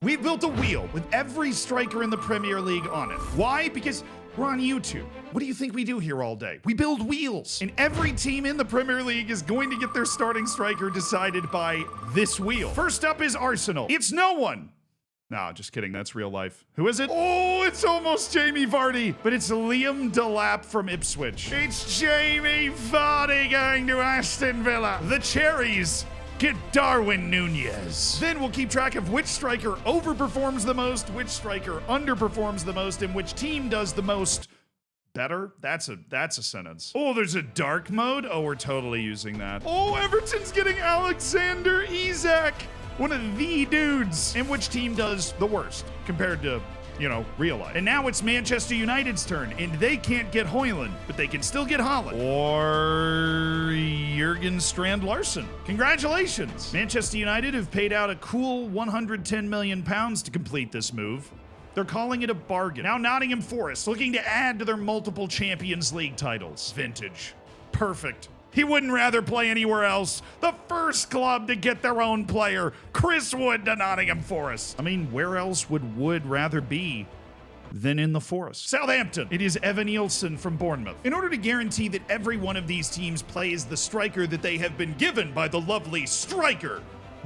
We've built a wheel with every striker in the Premier League on it. Why? Because we're on YouTube. What do you think we do here all day? We build wheels. And every team in the Premier League is going to get their starting striker decided by this wheel. First up is Arsenal. It's no one. No, just kidding. That's real life. Who is it? Oh, it's almost Jamie Vardy, but it's Liam Delap from Ipswich. It's Jamie Vardy going to Aston Villa. The Cherries get Darwin Nunez. Then we'll keep track of which striker overperforms the most, which striker underperforms the most, and which team does the most better. That's a sentence. Oh, there's a dark mode. Oh, we're totally using that. Oh, Everton's getting Alexander Isak. One of the dudes. And which team does the worst compared to, you know, real life. And now it's Manchester United's turn, and they can't get Højlund, but they can still get Haaland. Or Jurgen Strand Larsen. Congratulations. Manchester United have paid out a cool 110 million pounds to complete this move. They're calling it a bargain. Now Nottingham Forest looking to add to their multiple Champions League titles. Vintage. Perfect. He wouldn't rather play anywhere else. The first club to get their own player. Chris Wood to Nottingham Forest. I mean, where else would Wood rather be than in the Forest? Southampton. It is Evan Nielsen from Bournemouth. In order to guarantee that every one of these teams plays the striker that they have been given by the lovely striker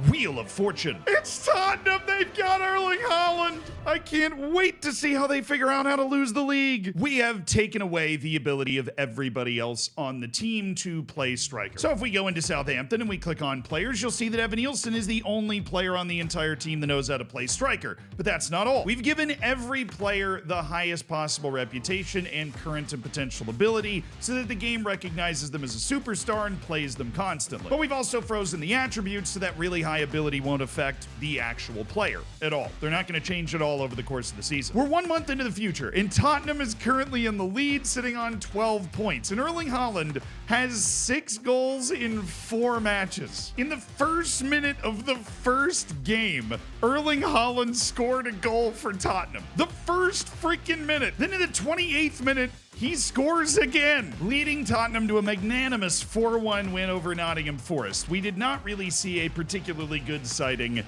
Wheel of Fortune. It's Tottenham. They've got Erling Haaland. I can't wait to see how they figure out how to lose the league. We have taken away the ability of everybody else on the team to play striker. So if we go into Southampton and we click on players, you'll see that Evan Nielsen is the only player on the entire team that knows how to play striker. But that's not all. We've given every player the highest possible reputation and current and potential ability so that the game recognizes them as a superstar and plays them constantly. But we've also frozen the attributes so that really high ability won't affect the actual player at all. They're not going to change it all over the course of the season. We're 1 month into the future, and Tottenham is currently in the lead, sitting on 12 points. And Erling Haaland has 6 goals in 4 matches. In the first minute of the first game, Erling Haaland scored a goal for Tottenham. The first freaking minute. Then in the 28th minute, he scores again, leading Tottenham to a magnanimous 4-1 win over Nottingham Forest. We did not really see a particularly good sighting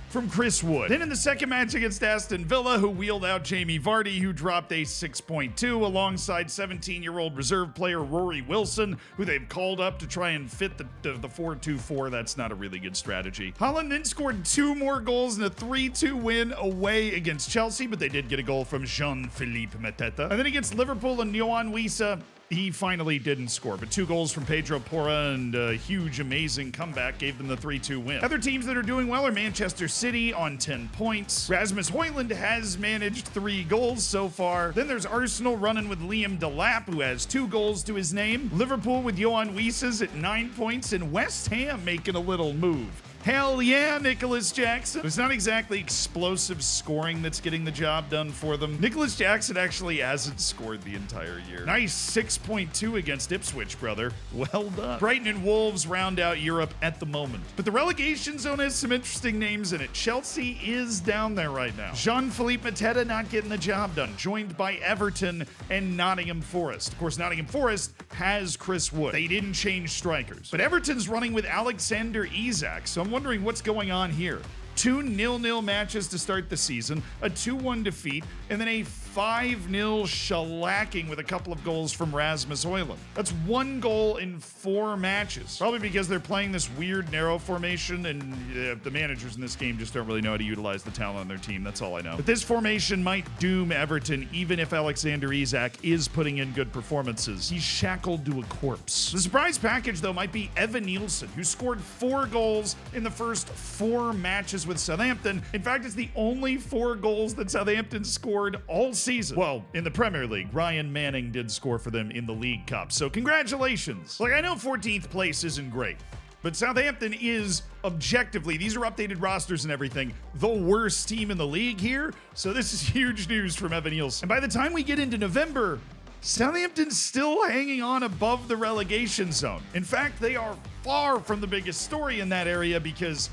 from Chris Wood. Then in the second match against Aston Villa, who wheeled out Jamie Vardy, who dropped a 6.2 alongside 17-year-old reserve player Rory Wilson, who they've called up to try and fit the 4-2-4. That's not a really good strategy. Haaland then scored 2 more goals in a 3-2 win away against Chelsea, but they did get a goal from Jean-Philippe Mateta. And then against Liverpool and Yohan Wissa, he finally didn't score, but 2 goals from Pedro Porra and a huge, amazing comeback gave them the 3-2 win. Other teams that are doing well are Manchester City on 10 points. Rasmus Højlund has managed 3 goals so far. Then there's Arsenal running with Liam Delap, who has 2 goals to his name. Liverpool with Yohan Wissa at 9 points, and West Ham making a little move. Hell yeah, Nicholas Jackson. It's not exactly explosive scoring that's getting the job done for them. Nicholas Jackson actually hasn't scored the entire year. Nice 6.2 against Ipswich, brother. Well done. Brighton and Wolves round out Europe at the moment. But the relegation zone has some interesting names in it. Chelsea is down there right now. Jean-Philippe Mateta not getting the job done, joined by Everton and Nottingham Forest. Of course, Nottingham Forest has Chris Wood. They didn't change strikers. But Everton's running with Alexander Isak, so I'm wondering what's going on here. 2 0-0 matches to start the season, a 2-1 defeat, and then a 5-0 shellacking with a couple of goals from Rasmus Højlund. That's 1 goal in 4 matches. Probably because they're playing this weird narrow formation, and the managers in this game just don't really know how to utilize the talent on their team. That's all I know. But this formation might doom Everton, even if Alexander Isak is putting in good performances. He's shackled to a corpse. The surprise package, though, might be Evan Nielsen, who scored 4 goals in the first 4 matches with Southampton. In fact, it's the only 4 goals that Southampton scored all season. Well, in the Premier League, Ryan Manning did score for them in the League Cup, so congratulations. Like, I know 14th place isn't great, but Southampton is objectively, these are updated rosters and everything, the worst team in the league here, so this is huge news from Evan Nielsen. And by the time we get into November, Southampton's still hanging on above the relegation zone. In fact, they are far from the biggest story in that area because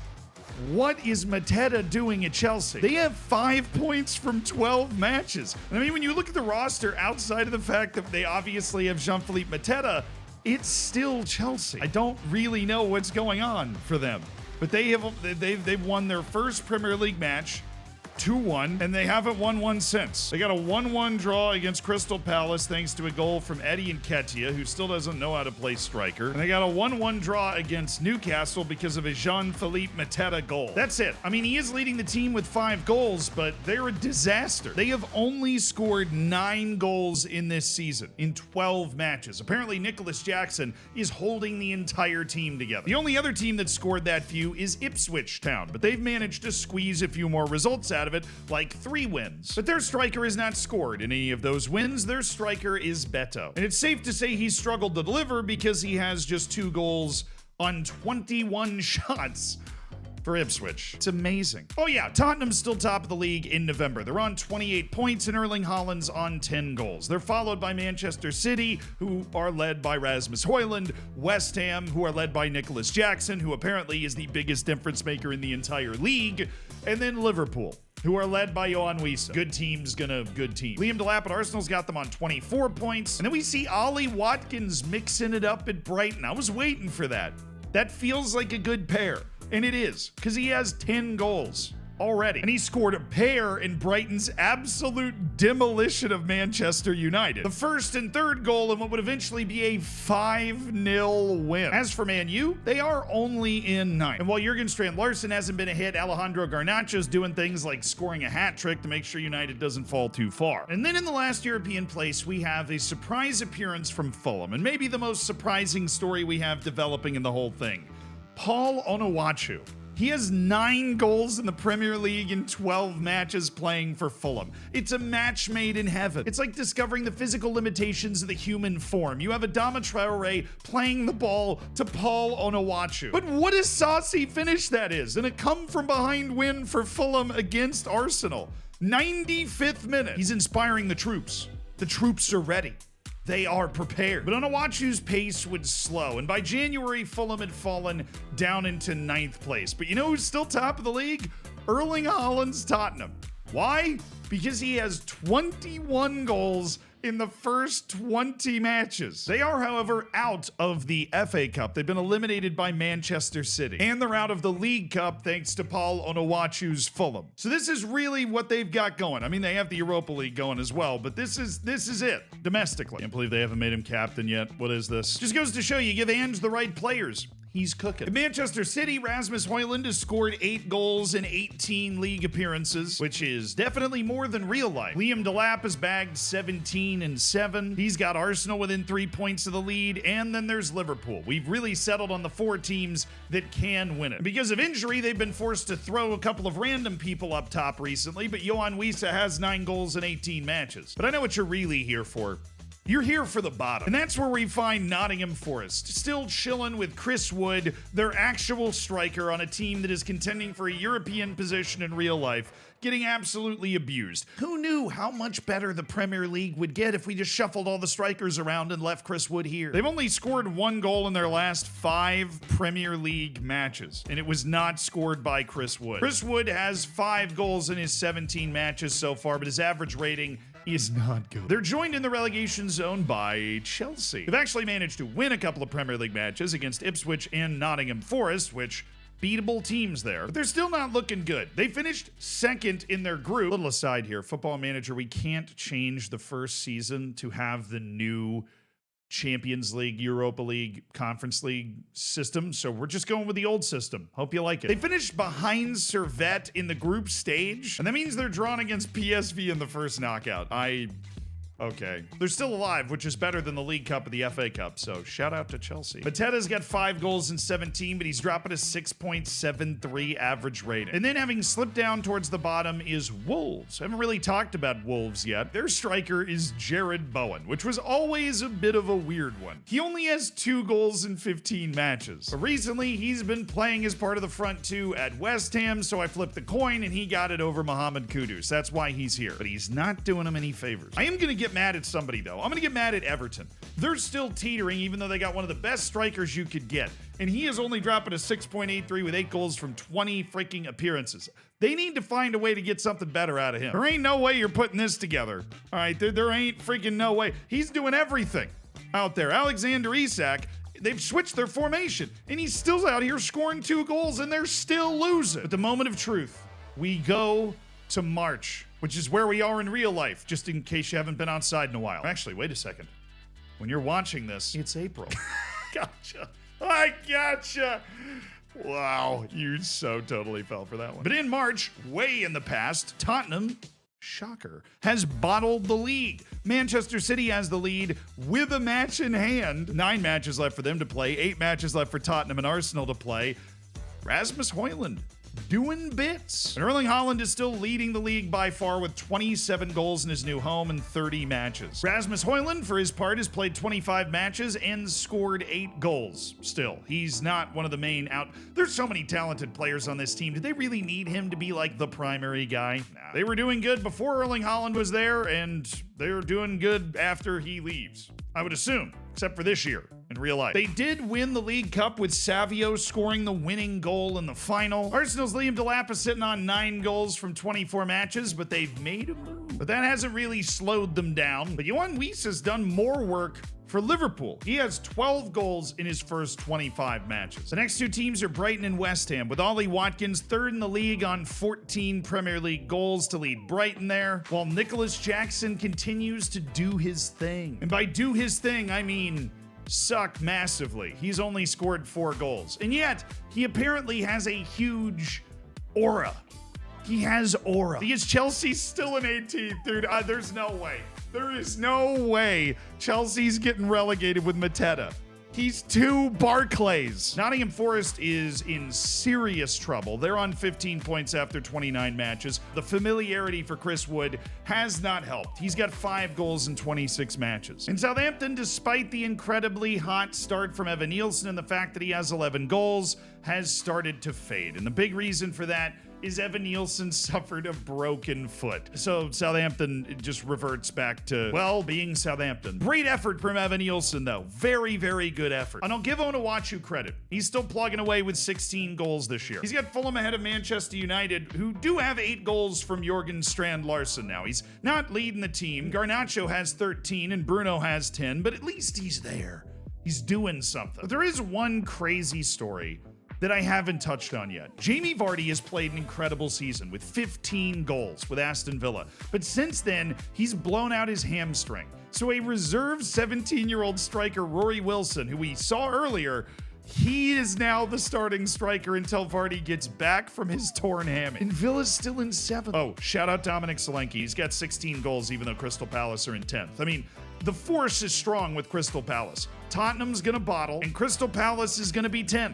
what is Mateta doing at Chelsea? They have 5 points from 12 matches. I mean, when you look at the roster outside of the fact that they obviously have Jean-Philippe Mateta, it's still Chelsea. I don't really know what's going on for them, but they've won their first Premier League match 2-1, and they haven't won one since. They got a 1-1 draw against Crystal Palace thanks to a goal from Eddie Nketiah, who still doesn't know how to play striker. And they got a 1-1 draw against Newcastle because of a Jean-Philippe Mateta goal. That's it. I mean, he is leading the team with 5 goals, but they're a disaster. They have only scored 9 goals in this season, in 12 matches. Apparently, Nicholas Jackson is holding the entire team together. The only other team that scored that few is Ipswich Town, but they've managed to squeeze a few more results out of it, like 3 wins. But their striker has not scored in any of those wins. Their striker is Beto. And it's safe to say he's struggled to deliver because he has just 2 goals on 21 shots for Ipswich. It's amazing. Oh yeah, Tottenham's still top of the league in November. They're on 28 points and Erling Haaland's on 10 goals. They're followed by Manchester City, who are led by Rasmus Højlund, West Ham, who are led by Nicholas Jackson, who apparently is the biggest difference maker in the entire league, and then Liverpool, who are led by Yohan Wissa. Good team's gonna good team. Liam Delap at Arsenal's got them on 24 points. And then we see Ollie Watkins mixing it up at Brighton. I was waiting for that. That feels like a good pair. And it is, because he has 10 goals already. And he scored a pair in Brighton's absolute demolition of Manchester United. The first and third goal in what would eventually be a 5-0 win. As for Man U, they are only in 9th. And while Jurgen Strand-Larsen hasn't been a hit, Alejandro Garnacho's doing things like scoring a hat trick to make sure United doesn't fall too far. And then in the last European place, we have a surprise appearance from Fulham, and maybe the most surprising story we have developing in the whole thing. Paul Onuachu. He has 9 goals in the Premier League in 12 matches playing for Fulham. It's a match made in heaven. It's like discovering the physical limitations of the human form. You have Adama Traore playing the ball to Paul Onuachu. But what a saucy finish that is, and a come-from-behind win for Fulham against Arsenal. 95th minute. He's inspiring the troops. The troops are ready. They are prepared. But Onuachu's pace would slow, and by January, Fulham had fallen down into 9th place. But you know who's still top of the league? Erling Haaland's Tottenham. Why? Because he has 21 goals in the first 20 matches. They are, however, out of the FA Cup. They've been eliminated by Manchester City. And they're out of the League Cup thanks to Paul Onuachu's Fulham. So this is really what they've got going. I mean, they have the Europa League going as well, but this is it, domestically. Can't believe they haven't made him captain yet. What is this? Just goes to show you, give Ange the right players. He's cooking. In Manchester City, Rasmus Højlund has scored 8 goals in 18 league appearances, which is definitely more than real life. Liam Delap has bagged 17 and 7. He's got Arsenal within 3 points of the lead, and then there's Liverpool. We've really settled on the 4 teams that can win it. And because of injury, they've been forced to throw a couple of random people up top recently, but Yohan Wissa has 9 goals in 18 matches. But I know what you're really here for. You're here for the bottom. And that's where we find Nottingham Forest, still chilling with Chris Wood, their actual striker on a team that is contending for a European position in real life, getting absolutely abused. Who knew how much better the Premier League would get if we just shuffled all the strikers around and left Chris Wood here? They've only scored 1 goal in their last 5 Premier League matches, and it was not scored by Chris Wood. Chris Wood has 5 goals in his 17 matches so far, but his average rating is not good. They're joined in the relegation zone by Chelsea. They've actually managed to win a couple of Premier League matches against Ipswich and Nottingham Forest, which beatable teams there, but they're still not looking good. They finished 2nd in their group. Little aside here, Football Manager, we can't change the first season to have the new Champions League, Europa League, Conference League system, so we're just going with the old system. Hope you like it. They finished behind Servette in the group stage, and that means they're drawn against PSV in the first knockout. Okay. They're still alive, which is better than the League Cup or the FA Cup, so shout out to Chelsea. Mateta's got 5 goals in 17, but he's dropping a 6.73 average rating. And then having slipped down towards the bottom is Wolves. I haven't really talked about Wolves yet. Their striker is Jared Bowen, which was always a bit of a weird one. He only has 2 goals in 15 matches. But recently, he's been playing as part of the front 2 at West Ham, so I flipped the coin and he got it over Mohamed Kudus. That's why he's here. But he's not doing him any favors. I am going to get mad at somebody, though. I'm going to get mad at Everton. They're still teetering, even though they got one of the best strikers you could get. And he is only dropping a 6.83 with 8 goals from 20 freaking appearances. They need to find a way to get something better out of him. There ain't no way you're putting this together. All right, there ain't freaking no way. He's doing everything out there. Alexander Isak, they've switched their formation, and he's still out here scoring 2 goals, and they're still losing. At the moment of truth, we go to March, which is where we are in real life, just in case you haven't been outside in a while. Actually, wait a second. When you're watching this, it's April. Gotcha. I gotcha. Wow, you so totally fell for that one. But in March, way in the past, Tottenham, shocker, has bottled the league. Manchester City has the lead with a match in hand. 9 matches left for them to play, 8 matches left for Tottenham and Arsenal to play. Rasmus Højlund doing bits. And Erling Haaland is still leading the league by far with 27 goals in his new home and 30 matches. Rasmus Højlund, for his part, has played 25 matches and scored 8 goals. Still, he's not one of the main There's so many talented players on this team. Did they really need him to be like the primary guy? Nah. They were doing good before Erling Haaland was there, and they're doing good after he leaves. I would assume, except for this year. In real life. They did win the League Cup with Savio scoring the winning goal in the final. Arsenal's Liam Delap is sitting on 9 goals from 24 matches, but they've made a move. But that hasn't really slowed them down. But Yohan Reece has done more work for Liverpool. He has 12 goals in his first 25 matches. The next 2 teams are Brighton and West Ham, with Ollie Watkins third in the league on 14 Premier League goals to lead Brighton there, while Nicholas Jackson continues to do his thing. And by do his thing, I mean suck massively. He's only scored 4 goals. And yet, he apparently has a huge aura. He has aura. Because Chelsea's still in 18th, dude. There's no way. There is no way Chelsea's getting relegated with Mateta. He's 2 Barclays. Nottingham Forest is in serious trouble. They're on 15 points after 29 matches. The familiarity for Chris Wood has not helped. He's got 5 goals in 26 matches. In Southampton, despite the incredibly hot start from Evan Nielsen and the fact that he has 11 goals, has started to fade. And the big reason for that is Evan Nielsen suffered a broken foot. So Southampton just reverts back to, well, being Southampton. Great effort from Evan Nielsen, though. Very, very good effort. And I'll give Onuachu credit. He's still plugging away with 16 goals this year. He's got Fulham ahead of Manchester United, who do have 8 goals from Jorgen Strand Larsen now. He's not leading the team. Garnacho has 13 and Bruno has 10, but at least he's there. He's doing something. But there is one crazy story that I haven't touched on yet. Jamie Vardy has played an incredible season with 15 goals with Aston Villa, but since then, he's blown out his hamstring. So a reserve 17-year-old striker, Rory Wilson, who we saw earlier, he is now the starting striker until Vardy gets back from his torn hammy. And Villa's still in 7th. Oh, shout out Dominic Solanke. He's got 16 goals, even though Crystal Palace are in 10th. I mean, the force is strong with Crystal Palace. Tottenham's gonna bottle, and Crystal Palace is gonna be 10th.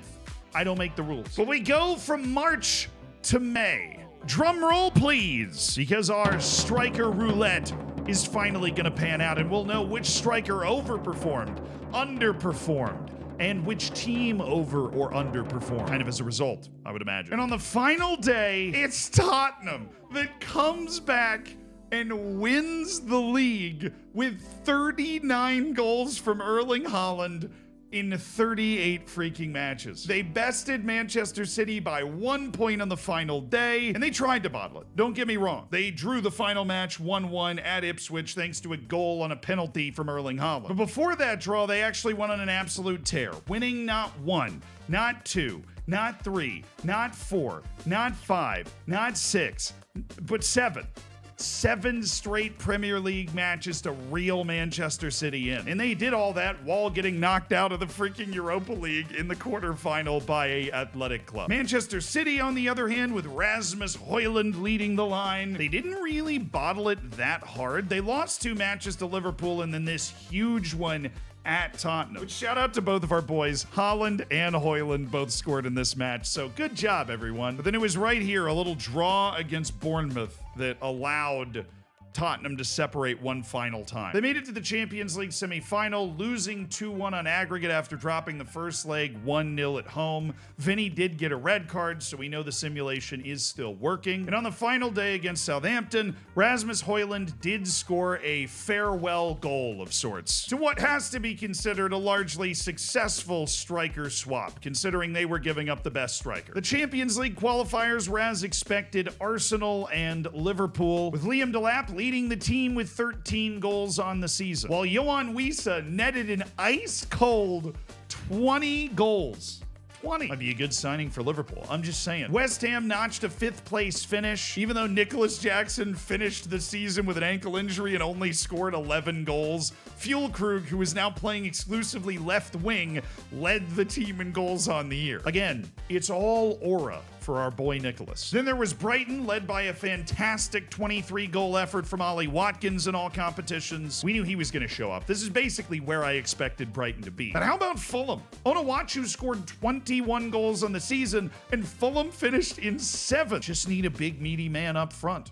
I don't make the rules. But we go from March to May. Drum roll, please, because our striker roulette is finally going to pan out, and we'll know which striker overperformed, underperformed, and which team over or underperformed, kind of as a result, I would imagine. And on the final day, it's Tottenham that comes back and wins the league with 39 goals from Erling Haaland in 38 freaking matches. They bested Manchester City by 1 point on the final day, and they tried to bottle it. Don't get me wrong. They drew the final match 1-1 at Ipswich thanks to a goal on a penalty from Erling Haaland. But before that draw, they actually went on an absolute tear, winning not 1, not 2, not 3, not 4, not 5, not 6, but 7. 7 straight Premier League matches to reel Manchester City in. And they did all that while getting knocked out of the freaking Europa League in the quarterfinal by a athletic club. Manchester City, on the other hand, with Rasmus Højlund leading the line, they didn't really bottle it that hard. They lost 2 matches to Liverpool and then this huge one at Tottenham. Which shout out to both of our boys, Haaland and Højlund, both scored in this match. So good job, everyone. But then it was right here, a little draw against Bournemouth that allowed Tottenham to separate one final time. They made it to the Champions League semi-final, losing 2-1 on aggregate after dropping the first leg 1-0 at home. Vinny did get a red card, so we know the simulation is still working. And on the final day against Southampton, Rasmus Højlund did score a farewell goal of sorts to what has to be considered a largely successful striker swap, considering they were giving up the best striker. The Champions League qualifiers were as expected, Arsenal and Liverpool, with Liam Delap leading the team with 13 goals on the season, while Yohan Wissa netted an ice-cold 20 goals. 20. Might be a good signing for Liverpool. I'm just saying. West Ham notched a 5th place finish, even though Nicholas Jackson finished the season with an ankle injury and only scored 11 goals. Fuelkrug, who is now playing exclusively left wing, led the team in goals on the year. Again, it's all aura for our boy Nicholas. Then there was Brighton, led by a fantastic 23-goal effort from Ollie Watkins in all competitions. We knew he was going to show up. This is basically where I expected Brighton to be. But how about Fulham? Onuachu scored 21 goals on the season, and Fulham finished in 7th. Just need a big, meaty man up front.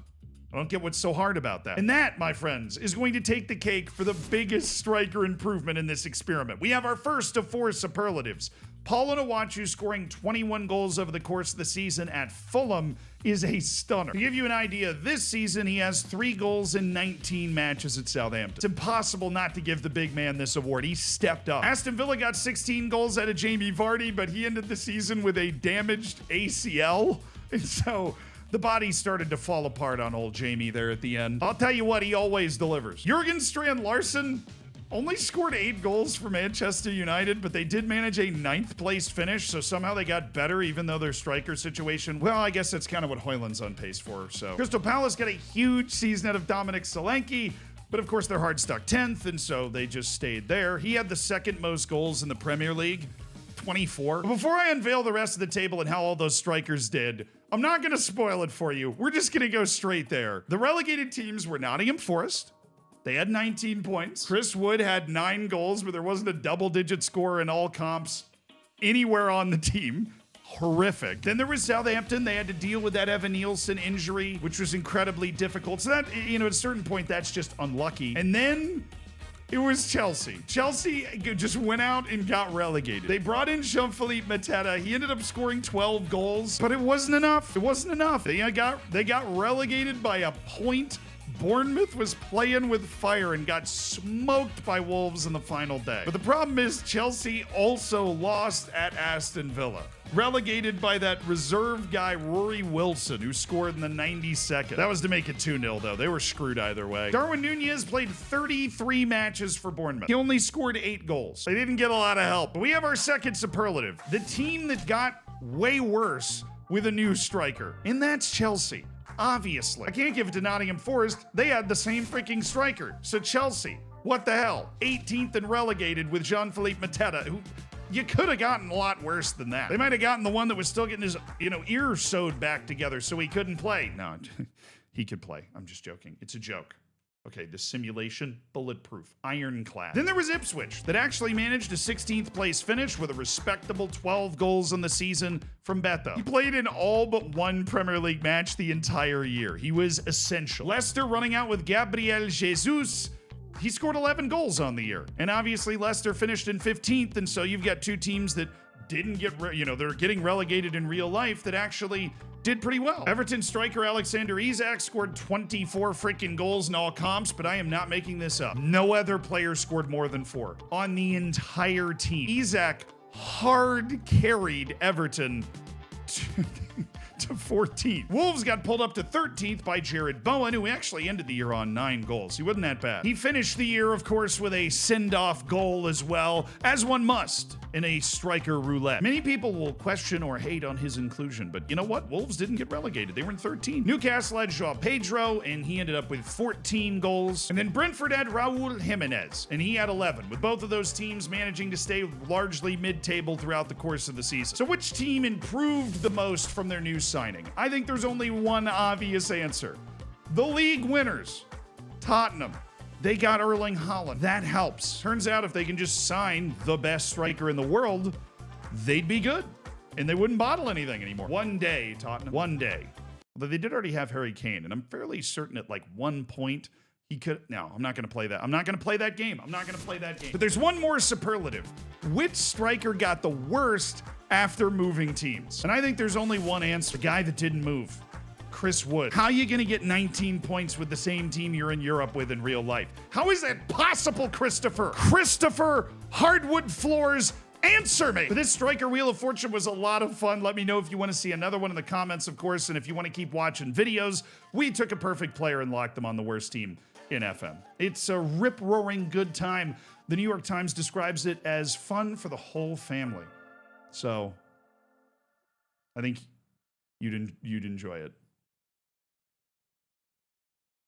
I don't get what's so hard about that. And that, my friends, is going to take the cake for the biggest striker improvement in this experiment. We have our first of 4 superlatives. Paul Onuachu scoring 21 goals over the course of the season at Fulham is a stunner. To give you an idea, this season he has 3 goals in 19 matches at Southampton. It's impossible not to give the big man this award. He stepped up. Aston Villa got 16 goals out of Jamie Vardy, but he ended the season with a damaged ACL. And so the body started to fall apart on old Jamie there at the end. I'll tell you what, he always delivers. Jurgen Strand Larsen only scored 8 goals for Manchester United, but they did manage a 9th place finish, so somehow they got better even though their striker situation, well, I guess that's kind of what Højlund's on pace for. So Crystal Palace got a huge season out of Dominic Solanke, but of course they're hard stuck 10th, and so they just stayed there. He had the 2nd most goals in the Premier League, 24. But before I unveil the rest of the table and how all those strikers did, I'm not going to spoil it for you. We're just going to go straight there. The relegated teams were Nottingham Forest. They had 19 points. Chris Wood had 9 goals, but there wasn't a double-digit score in all comps anywhere on the team. Horrific. Then there was Southampton. They had to deal with that Evan Nielsen injury, which was incredibly difficult. So that, at a certain point, that's just unlucky. And then it was Chelsea. Chelsea just went out and got relegated. They brought in Jean-Philippe Mateta. He ended up scoring 12 goals, but it wasn't enough. It wasn't enough. They got relegated by a point. Bournemouth was playing with fire and got smoked by Wolves in the final day. But the problem is Chelsea also lost at Aston Villa. Relegated by that reserve guy, Rory Wilson, who scored in the 92nd. That was to make it 2-0, though. They were screwed either way. Darwin Nunez played 33 matches for Bournemouth. He only scored 8 goals. They didn't get a lot of help. But we have our second superlative. The team that got way worse with a new striker. And that's Chelsea. Obviously. I can't give it to Nottingham Forest. They had the same freaking striker. So Chelsea, what the hell? 18th and relegated with Jean-Philippe Mateta, who you could have gotten a lot worse than that. They might have gotten the one that was still getting his, ear sewed back together so he couldn't play. No, he could play. I'm just joking. It's a joke. Okay, the simulation, bulletproof, ironclad. Then there was Ipswich that actually managed a 16th place finish with a respectable 12 goals in the season from Beto. He played in all but one Premier League match the entire year. He was essential. Leicester running out with Gabriel Jesus. He scored 11 goals on the year. And obviously Leicester finished in 15th, and so you've got 2 teams that didn't get, they're getting relegated in real life that actually did pretty well. Everton striker Alexander Isak scored 24 freaking goals in all comps, but I am not making this up. No other player scored more than 4 on the entire team. Isak hard carried Everton to 14th. Wolves got pulled up to 13th by Jared Bowen, who actually ended the year on 9 goals. He wasn't that bad. He finished the year, of course, with a send-off goal as well, as one must in a striker roulette. Many people will question or hate on his inclusion, but you know what? Wolves didn't get relegated. They were in 13th. Newcastle had João Pedro, and he ended up with 14 goals. And then Brentford had Raul Jimenez, and he had 11, with both of those teams managing to stay largely mid-table throughout the course of the season. So which team improved the most from their new signing? I think there's only one obvious answer. The league winners, Tottenham. They got Erling Haaland. That helps. Turns out if they can just sign the best striker in the world, they'd be good. And they wouldn't bottle anything anymore. One day, Tottenham. One day. Although they did already have Harry Kane, and I'm fairly certain at like 1 point he could. No, I'm not going to play that. I'm not going to play that game. I'm not going to play that game. But there's one more superlative. Which striker got the worst after moving teams? And I think there's only one answer. The guy that didn't move. Chris Wood. How are you going to get 19 points with the same team you're in Europe with in real life? How is that possible, Christopher? Christopher, hardwood floors, answer me. But this striker Wheel of Fortune was a lot of fun. Let me know if you want to see another one in the comments, of course. And if you want to keep watching videos, we took a perfect player and locked them on the worst team in FM. It's a rip-roaring good time. The New York Times describes it as fun for the whole family. So I think you'd enjoy it.